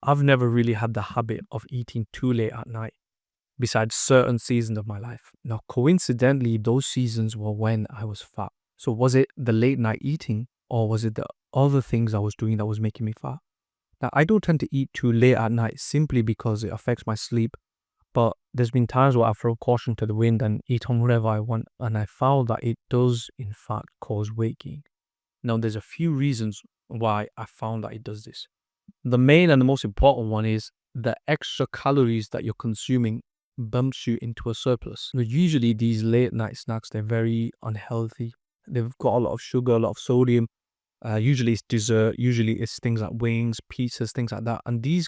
I've never really had the habit of eating too late at night, besides certain seasons of my life. Now, coincidentally, those seasons were when I was fat. So was it the late night eating, or was it the other things I was doing that was making me fat? Now, I don't tend to eat too late at night simply because it affects my sleep. But there's been times where I throw caution to the wind and eat on whatever I want, and I found that it does, in fact, cause weight gain. Now, there's a few reasons why I found that it does this. The main and the most important one is the extra calories that you're consuming bumps you into a surplus. Now, usually these late night snacks, they're very unhealthy. They've got a lot of sugar, a lot of sodium. Usually it's dessert, usually it's things like wings, pizzas, things like that. And these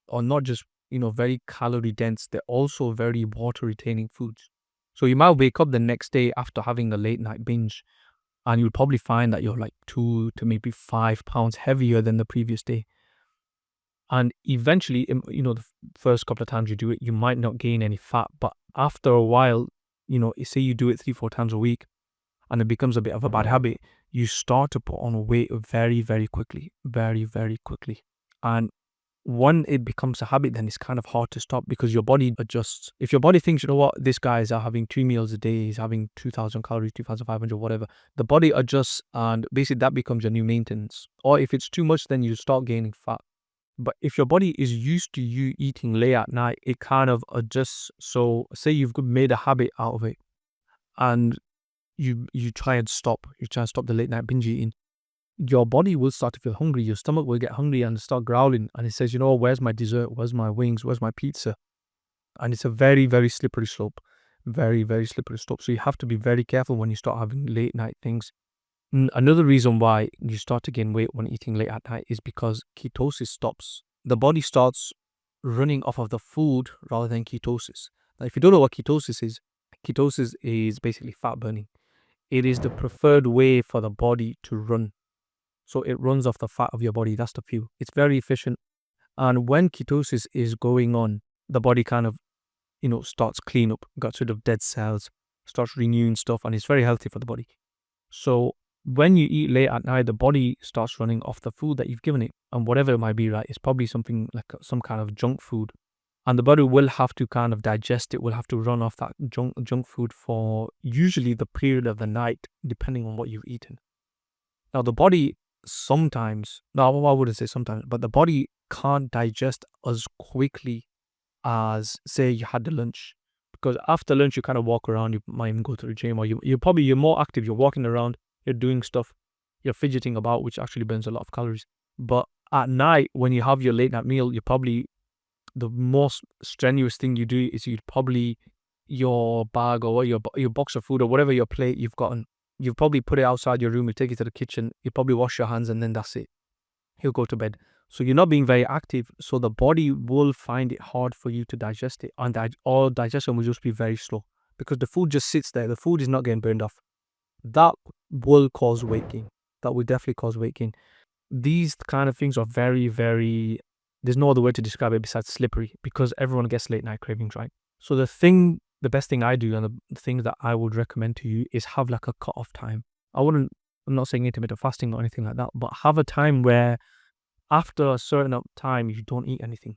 are not just, very calorie dense, they're also very water retaining foods. So you might wake up the next day after having a late night binge, and you'll probably find that you're like 2 to maybe 5 pounds heavier than the previous day. And eventually, the first couple of times you do it, you might not gain any fat. But after a while, say you do it 3, 4 times a week and it becomes a bit of a bad habit, you start to put on weight very, very quickly. Very, very quickly. And when it becomes a habit, then it's kind of hard to stop because your body adjusts. If your body thinks, this guy is having 3 meals a day, he's having 2,000 calories, 2,500, whatever, the body adjusts and basically that becomes your new maintenance. Or if it's too much, then you start gaining fat. But if your body is used to you eating late at night, it kind of adjusts. So say you've made a habit out of it and you try and stop the late night binge eating, your body will start to feel hungry. Your stomach will get hungry and start growling. And it says, where's my dessert? Where's my wings? Where's my pizza? And it's a very, very slippery slope. Very, very slippery slope. So you have to be very careful when you start having late night things. Another reason why you start to gain weight when eating late at night is because ketosis stops. The body starts running off of the food rather than ketosis. Now, if you don't know what ketosis is basically fat burning. It is the preferred way for the body to run. So it runs off the fat of your body. That's the fuel. It's very efficient. And when ketosis is going on, the body kind of, starts clean up, gets rid of dead cells, starts renewing stuff, and it's very healthy for the body. So when you eat late at night, the body starts running off the food that you've given it, and whatever it might be, right? It's probably something like some kind of junk food, and the body will have to kind of digest it. Will have to run off that junk food for usually the period of the night, depending on what you've eaten. Now, the body sometimes, no, I wouldn't say sometimes, but the body can't digest as quickly as say you had the lunch, because after lunch you kind of walk around, you might even go to the gym, or you're more active, you're walking around, you're doing stuff, you're fidgeting about, which actually burns a lot of calories. But at night, when you have your late night meal, the most strenuous thing you do is your bag or your box of food or whatever your plate you've gotten, you've probably put it outside your room, you take it to the kitchen, you probably wash your hands, and then that's it. You'll go to bed. So you're not being very active, so the body will find it hard for you to digest it, and all digestion will just be very slow because the food just sits there. The food is not getting burned off. That will cause weight gain. That will definitely cause weight gain. These kind of things are very, very, there's no other word to describe it besides slippery, because everyone gets late night cravings, right? So the best thing I do, and the things that I would recommend to you, is have like a cut-off time. I'm not saying intermittent fasting or anything like that, but have a time where after a certain time you don't eat anything.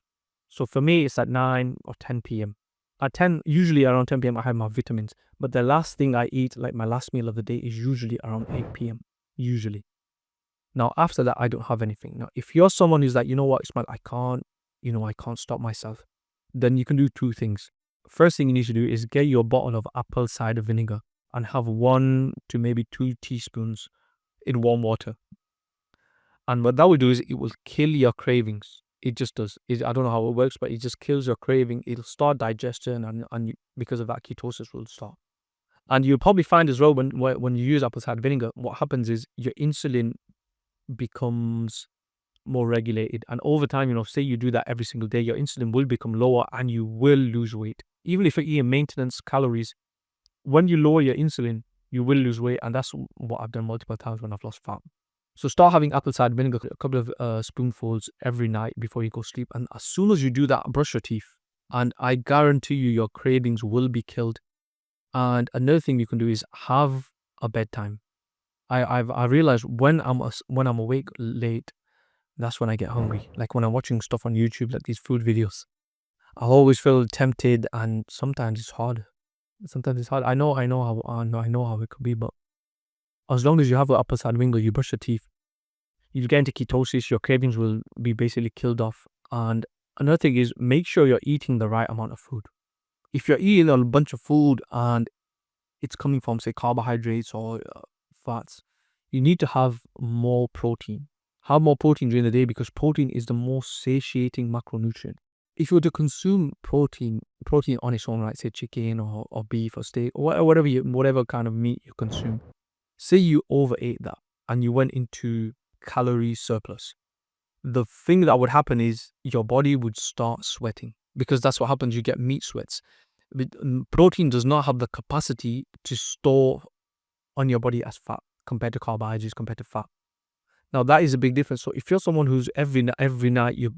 So for me, it's at 9 or 10 p.m. At 10, usually around 10 p.m. I have my vitamins, but the last thing I eat, like my last meal of the day, is usually around 8 p.m. usually. Now after that, I don't have anything. Now if you're someone who's like, Ismail, I can't stop myself, then you can do two things. First thing you need to do is get your bottle of apple cider vinegar and have 1 to maybe 2 teaspoons in warm water. And what that will do is it will kill your cravings. It just does. I don't know how it works, but it just kills your craving. It'll start digestion, and because of that, ketosis will start. And you'll probably find as well when you use apple cider vinegar, what happens is your insulin becomes more regulated. And over time, say you do that every single day, your insulin will become lower and you will lose weight. Even if you're eating maintenance calories, when you lower your insulin, you will lose weight. And that's what I've done multiple times when I've lost fat. So start having apple cider vinegar, a couple of spoonfuls every night before you go sleep. And as soon as you do that, brush your teeth. And I guarantee you, your cravings will be killed. And another thing you can do is have a bedtime. I realized when I'm awake late, that's when I get hungry. Like when I'm watching stuff on YouTube, like these food videos, I always feel tempted, and sometimes it's hard. Sometimes it's hard. I know how it could be, but as long as you have the upper side window, you brush your teeth, you get into ketosis, your cravings will be basically killed off. And another thing is, make sure you're eating the right amount of food. If you're eating a bunch of food and it's coming from, say, carbohydrates or fats, you need to have more protein. Have more protein during the day, because protein is the most satiating macronutrient. If you were to consume protein on its own, right, say chicken or beef or steak or whatever kind of meat you consume, say you overate that and you went into calorie surplus, the thing that would happen is your body would start sweating, because that's what happens. You get meat sweats. Protein does not have the capacity to store on your body as fat compared to carbohydrates, compared to fat. Now that is a big difference. So if you're someone who's every night you're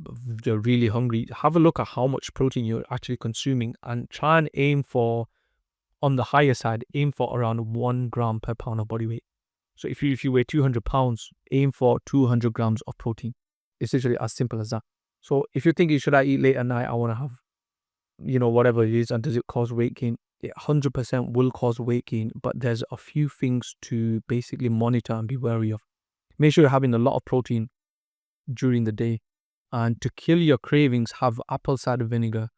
really hungry, have a look at how much protein you're actually consuming and try and aim for, on the higher side, aim for around 1 gram per pound of body weight. So if you weigh 200 pounds, aim for 200 grams of protein. It's literally as simple as that. So if you're thinking, should I eat late at night? I want to have, whatever it is, and does it cause weight gain? It 100% will cause weight gain, but there's a few things to basically monitor and be wary of. Make sure you're having a lot of protein during the day. And to kill your cravings, have apple cider vinegar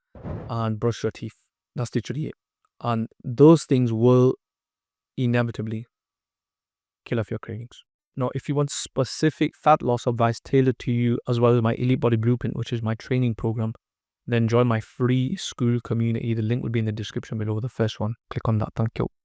and brush your teeth. That's literally it. And those things will inevitably kill off your cravings. Now, if you want specific fat loss advice tailored to you, as well as my Elite Body Blueprint, which is my training program, then join my free school community. The link will be in the description below, the first one. Click on that. Thank you.